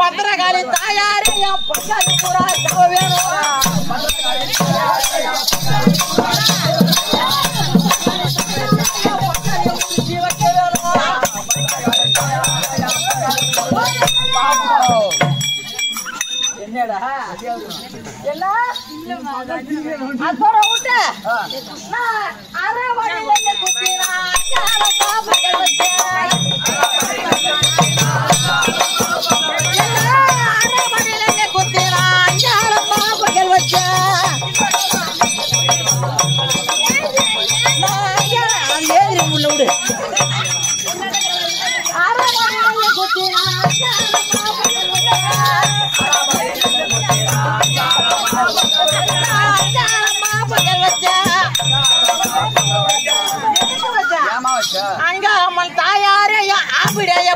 பத்திரகாளி தாயாரே என் பங்காளி பூரா சாவ வேணும். என்னடா என்ன அதோட விட்டு நான் அறவழியில குத்தினா பாப்பங்கள் வச்சேன். அங்க அம்மன் தாயாரே அப்படியே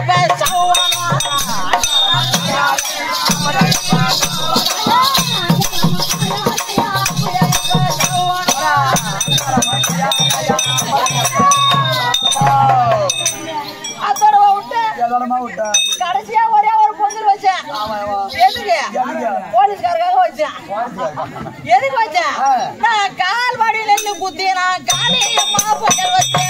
கடைசியா ஒரே ஒரு பொங்கல் வச்சேன். எதுக்கு? போலீஸ்காரக்காக வச்சேன். எதுக்கு வச்சேன்? நான் கால்வாடியில இருந்து குத்தி நான் காளியம்மா பொங்கல் வச்சேன்.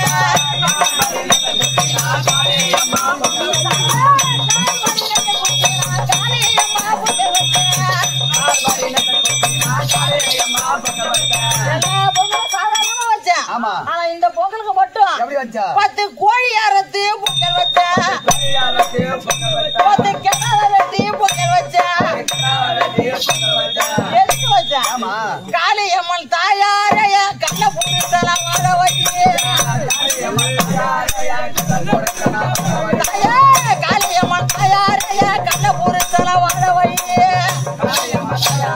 ஆனா இந்த பொங்கலுக்கு மட்டும் 10 கோழி அறுத்து பொங்கல் வச்சேன். 10 கிணறு வெட்டி பொங்கல் வச்சேன். எதுக்கு வச்சேன்? காளியம்மன் தாயாரைய கண்ண புடிச்சல வாழ வச்சு காளியம்மன் தாயாரைய கண்ண புடிச்சல வாழ வச்சு கண்ண புடிச்சல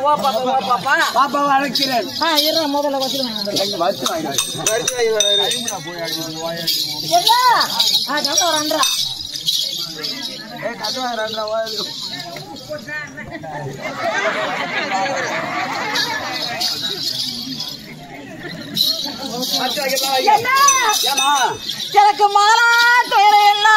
பாப்பாவை அழைக்கிறேன். முதல்ல வச்சுருவேன். எனக்கு மாலா துயர என்ன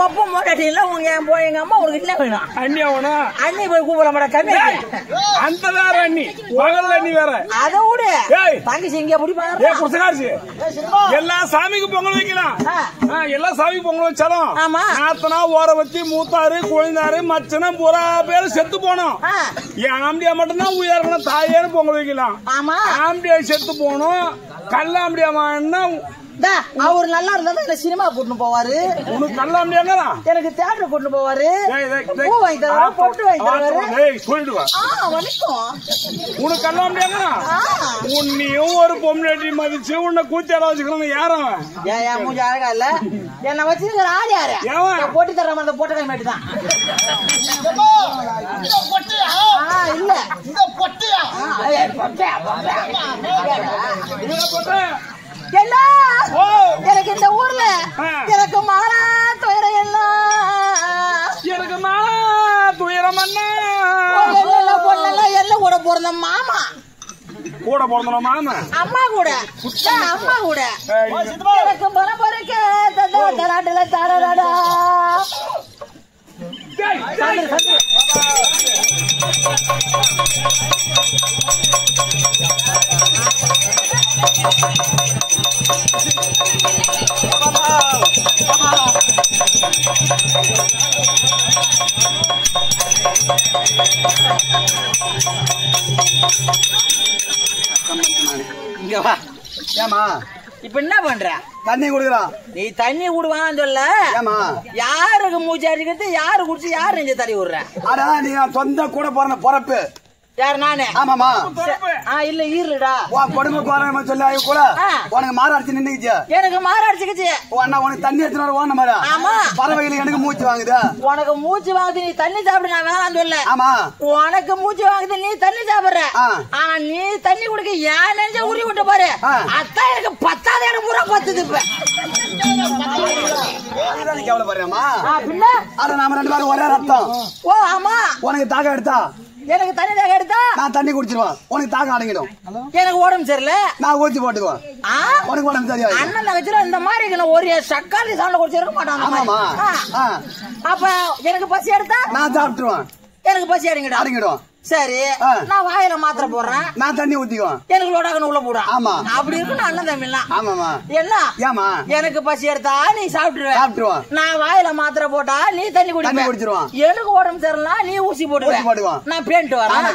ஒப்ப மாட்டீங்களா உங்க எங்க அம்மா உனக்கு இல்ல வேணும். அண்ணி அவனா அண்ணி போய் கூப்பிட மாட்டா கம்மி அந்த வேற அண்ணி பகல் அண்ணி வேற. அதை விடு தங்கச்சி இங்க புடிச்சு எல்லா சாமிக்கு பொங்கல் வைக்கலாம். எல்லா சாமிக்கு பொங்கல் வச்சாலும் நாத்தனா ஓர வச்சு மூத்தாரு குழந்தாரு மச்சனம் பூரா பேரு செத்து போனோம். என் ஆம்பியா மட்டும்தான் உயர்கணும் தாயேன்னு பொங்கல் வைக்கலாம். ஆம்பியா செத்து போனோம். கல்லாம்பியா அவரு நல்லா இருந்தா சினிமா கூட்டு போவாரு. உனக்கு கல்லாம்பியா எனக்கு தியேட்டர் கூட்டு போவாரு. பூ வாங்கி தருவாரு, பொட்டு வாங்கி தருவாரு. சொல்லிடுவேன் வணக்கம். உனக்கு கல்லாம்பியா உன்னையும் ஒரு பொம்னாட்டி மதிச்சு உன்னை கூத்தியால வச்சுக்கணும். யாரும் ஏன் மூஞ்சி அழகா இல்ல என்ன வச்சிருக்கிற ஆள் யாரு? போட்டி தர்ற மாதிரி அந்த போட்டை மேட்டு தான் இல்ல இந்த பொட்டியா எனக்கு இந்த ஊர்ல எனக்கு மாலா துயரம் எல்லாம் எனக்கு மாலா துயரம் எல்லாம் கூட பிறந்த மாமா கூட பிறந்த மாமா அம்மா கூட அம்மா கூட எனக்கு பரபரக்க தராட்டுல தாராடா இங்க வா. ஏமா இப்ப என்ன பண்ற? தண்ணி குடுக்குறான். நீ தண்ணி குடுவான்னு சொல்ல. யாருக்கு மூச்சு அடிக்கிறது, யாரு குடிச்சு யாரு நெஞ்ச தள்ளி விடுற? அடா நீ சொந்த கூட போற பொறப்பு. யார் நானே? ஆமாமா. இல்ல ஈருடா கொடுமை போற சொல்லி கூட உனக்கு மாற அடிச்சு நின்னுச்சு. எனக்கு மாற அடிச்சுக்கிச்சு. அண்ணா உனக்கு தண்ணி எடுத்து ஓன மாதிரி. ஆமா பறவைகள் எனக்கு மூச்சு வாங்குது. உனக்கு மூச்சு வாங்குது, நீ தண்ணி சாப்பிடு. நான் வேணாம் சொல்ல. ஆமா உனக்கு மூச்சு வாங்குது, நீ தண்ணி சாப்பிடுற. ஆனா நீ தண்ணி குடிக்க ஏன் நெஞ்ச உரி விட்டு பாரு. அத்தான் எனக்கு 10வது இடம் பூரா பத்துது. இப்ப கவலைப்படுறேமா பின்ன அட நாம 2 பேரும் ஒரே ரத்தம். ஓ ஆமா. உனக்கு தாகம் எடுத்தா எனக்கு தண்ணி தாக எடுத்தா நான் தண்ணி குடிச்சிருவேன். உனக்கு தாகம் அடங்கிடும். எனக்கு உடம்பு சரியில்ல நான் ஊசி போட்டுக்குவேன். உனக்கு உடம்பு சரியா அண்ணன் தங்கச்சில இந்த மாதிரி ஒரு சக்காலி சாப்பிட குடிச்சிருக்க மாட்டாங்க. அப்ப எனக்கு பசி எடுத்தா நான் சாப்பிட்டுருவேன். எனக்கு பசி அடங்கிடும். சரி நான் வாயில மாத்திர போடுறேன். நான் தண்ணி ஊத்திக்குவேன். எனக்கு லோடாகணும் உள்ள போடுறேன். ஆமா அப்படி இருக்கு அண்ணன் தம்பிலாம். ஆமாமா என்ன ஏமா எனக்கு பசி எடுத்தா நீ சாப்பிட்டுருவேன். நான் வாயில மாத்திர போட்டா நீ தண்ணி குடிச்சிருவான். எனக்கு உடம்பு சரியில்லை நீ ஊசி போட்டுருவான். நான் பேண்ட் வரேன்.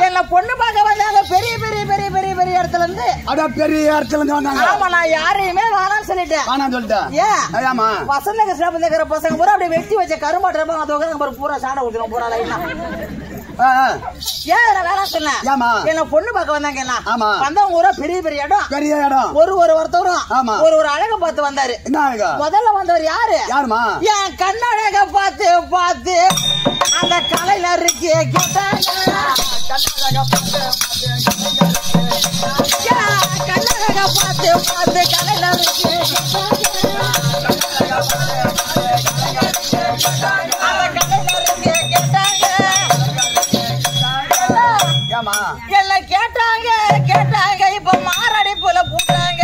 என்ன பொண்ணு பார்க்க வந்தாங்க பெரிய பெரிய பெரிய பெரிய பெரிய இடத்துல இருந்து. பெரிய இடத்துல இருந்து வந்தாங்க. ஆமா நான் யாரையுமே வேணாம்னு சொல்லிட்டேன். ஏன் வசந்த கிருஷ்ண பசங்க பூரா அப்படியே வெட்டி வச்ச கருமாட்ட பூரா சாணம் ஊத்துறோம் பூரா லைனா. ஏன் வேணாம் சொன்னேன். என்ன பொண்ணு பார்க்க வந்தாங்க. வந்தவங்க பூரா பெரிய பெரிய இடம். பெரிய இடம். ஒருத்தரும் ஒரு அழக பார்த்து வந்தாரு. முதல்ல வந்தவர் யாரு? என் கண்ணழக பார்த்து பார்த்து அந்த கலைஞருக்கு கேட்டாங்க. கண்ணழக பார்த்து பார்த்து கலைஞருக்கு எல்லாம் கேட்டாங்க. இப்ப மாரடி போல போட்டாங்க.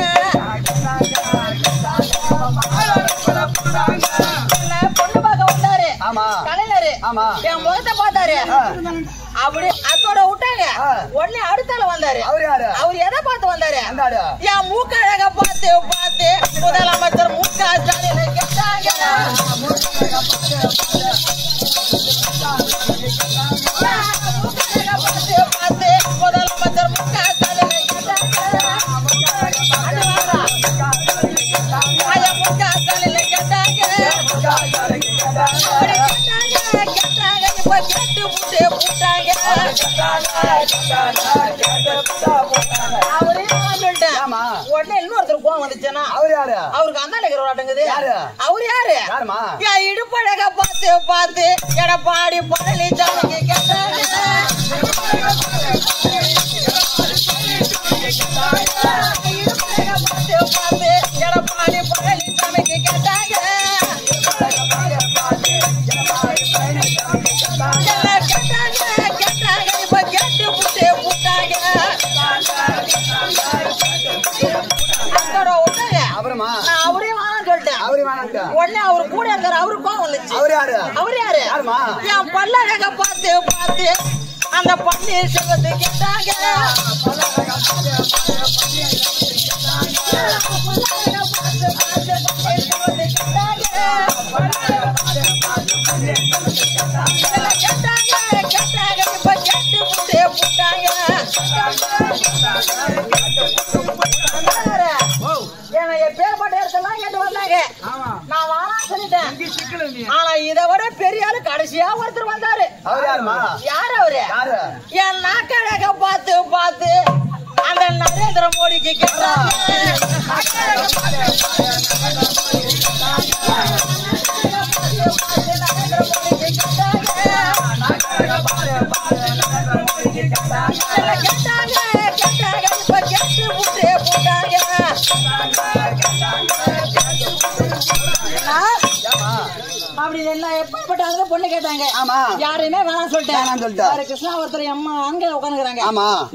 பொண்ணு பார்க்க வந்தாரு கலைஞரு. என் முகத்தை பார்த்தாரு. அப்படி அதோட விட்டாங்க. உடனே அடுத்தால வந்தாரு. அவர் எதை பார்த்து வந்தாரு? என் மூக்கழக பார்த்து பார்த்து முதலமைச்சர் மூக்கா ஸ்டாலினை கேட்டாங்க. பார்த்து முதலமைச்சர் மூக்கா ஸ்டாலினை கேட்டாங்க. மூக்கா ஸ்டாலினை கேட்டாங்க. இப்ப கேட்டு உடனே இன்னொருத்தர் கோவம் வந்துச்சுன்னா அவருக்கு அந்த இருக்கிறாட்டுங்குது அவரு யாரு என் இடுப்பழக பார்த்து பார்த்து எடப்பாடி பழனிசாமிக்கு கேட்டாங்க பார்த்து எடப்பாடி பழனிசாமிக்கு கேட்டாங்க இப்ப கேட்டு புட்டே புட்டாங்க அப்புறமா அவரே வேணாம் சொல்லிட்டேன் உடனே அவரு கூட இருக்காரு அவரு கோவம் வந்துச்சு அவரு யாரு என் பல்லழக பார்த்து பார்த்து அந்த பன்னீர் செல்வத்தை கேட்டாங்க இப்ப கேட்டு புட்டே புட்டாங்க பேர்பட்ட இடத்தெல்லாம் கேட்டு வந்தாங்க நான் வானா சொல்லிட்டேன் ஆனா இதை விட பெரிய ஆளு கடைசியா ஒருத்தர் வந்தாரு யாரு அவரு என் நாக்கழக பார்த்து பார்த்து அந்த நரேந்திர மோடிக்கு கேட்டாங்க இப்ப கேட்டு புட்டே போட்டாங்க அப்படி என்ன எப்படிப்பட்ட பொண்ணு கேட்டாங்க யாருமே வேணாம் சொல்லிட்டேன் கிருஷ்ணா ஒருத்தர் அம்மா அங்க உட்காந்துக்கிறாங்க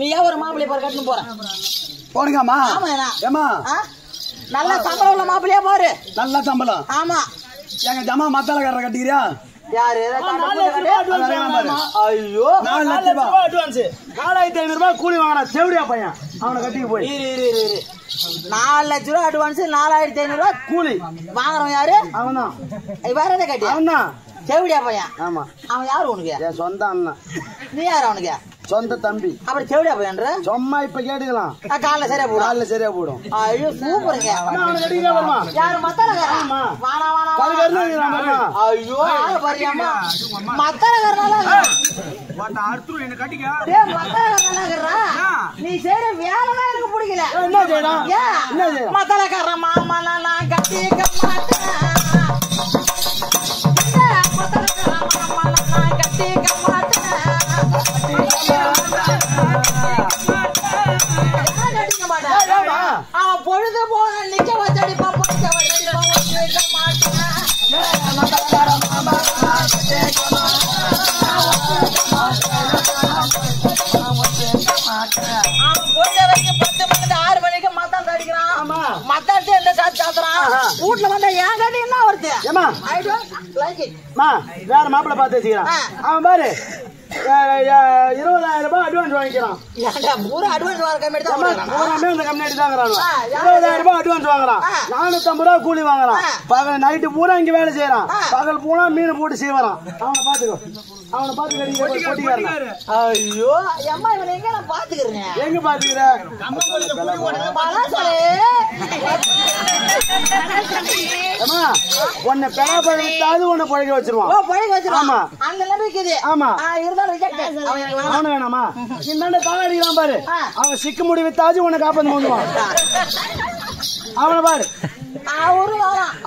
நீ ஏன் ஒரு மாப்பிள்ளை பாரு கட்டணும் போறேன் போடுங்கம்மா நல்ல சம்பளம் உள்ள மாப்பிள்ளையா பாரு நல்ல சம்பளம் ஆமா எங்க ஜமா மத்தாலக்காரரை கட்டிக்கிறியா யாரு ஐயோ 4,500 ரூபாய் கூலி வாங்கினா செவடியா பையன் அவனை கட்டிக்கு போய் 4 லட்சம் ரூபாய் அட்வான்ஸ் 4,500 ரூபாய் கூலி வாங்குறவன் யாரு அவன் தான் வேற எதை கட்டி அவன் தான் செவடியா பையன் ஆமா அவன் யாரு உனக்கு என் சொந்த அண்ணன் நீ யாரு அவனுக்கு சொந்த தம்பி அப்புறம் செவடியா பையன்ற சும்மா இப்ப கேட்டுக்கலாம் காலைல சரியா போடும் காலைல சரியா போடும் ஐயோ சூப்பருங்க யாரு மத்தாலக்காரன் ஐயோ பரியம்மா மத்தாலக்காரனால நீ செய்யற வேலை எனக்கு பிடிக்கல என்ன செய்யணும் மத்தாலக்காரன் மாமா நான் கட்டிக்க மாட்டேன் கட்டிக்க மாட்டேன் அவன் பொழுது போக நிக்க வச்சடிப்பா அவன் பொழுத வரைக்கும் 10 மணிக்கு 6 மணிக்கு மத்தால் அடிக்கிறான் மத்தாட்டு எந்த சாத்து சாத்துறான் வீட்டுல வந்தா ஏன் கட்டி என்ன வருது வேற மாப்பிள்ள பார்த்து வச்சுக்கிறான் அவன் பாரு 20,000 ரூபாய் அட்வான்ஸ் வாங்கிக்கிறான் அட்வான்ஸ் வாங்க கம்யூனிட்டி தான் 20,000 ரூபாய் அட்வான்ஸ் வாங்குறான் 450 ரூபாய் கூலி வாங்குறான் பகல் நைட்டு பூரா இங்க வேலை செய்யறான் பகல் பூரா மீன் போட்டு செய்வாரான் அவனை பாத்துக்கோ அவனை பாத்துக்க ஐயோ அம்மா இவனை எங்க நான் பாத்துக்கிறேன் எங்க பாத்துக்கிற உன்னை பெறா பழகிட்டாவது உன்னை பழக வச்சிருவான் அந்த நம்பிக்கை ஆமா அவனு வேணாமா இந்த காலடிக்கலாம் பாரு அவன் சிக்கு முடி வித்தாச்சு உன்னை காப்பாந்து வந்துவான் அவனை பாரு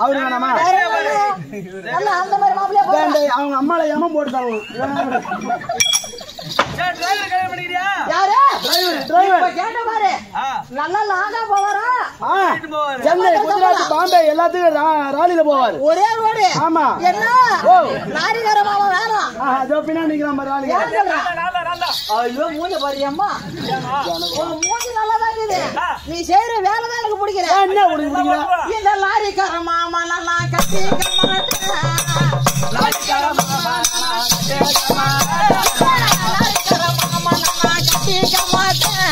அவரு வேணாமா அந்த மாதிரி மாப்பிள்ளையா அவங்க அம்மால ஏமா போட்டு தருவோம் சென்னை குஜராத் பாம்பே எல்லாத்துக்கும் ராலில போவாரு ஒரே ரோடு ஆமா என்ன நாரிகார மாமா வேணும் அதோ பின்னாடி நிக்கிறான் பாரு ராலில ஐயோ மூஞ்ச பாரியம்மா மூஞ்சி நல்லா தான் இருக்குது நீ செய்யற வேலை தான் எனக்கு பிடிக்கல என்ன உனக்கு பிடிக்கல இந்த லாரிக்கார மாமா நான் கட்டிக்க மாட்டேன் லாரிக்கார மாமா நான் கட்டிக்க மாட்டேன்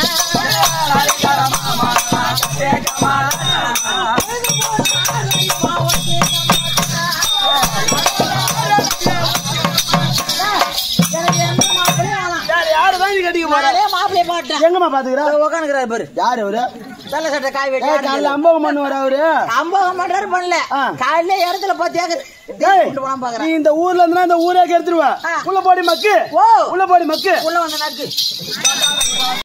யாருதான் நீ கட்டிக்க போற மாப்பிள்ளைய பாட்டேன் எங்கம்மா பாத்துக்கிறா உட்காந்துக்கிறாரு பாரு யாரு அவரு வெள்ள சட்டை காய் வெட்டி அம்பகம் பண்ணுவாரு அவரு. அம்பகம் பண்றாரு பண்ணல. காலையில இடத்துல 10 ஏக்கர் நீ இந்த ஊர்ல இருந்தா இந்த ஊரே கெடுத்துருவா. உள்ள போடி மக்கு, உள்ள போடி மக்கு, உள்ள வந்து நக்கு.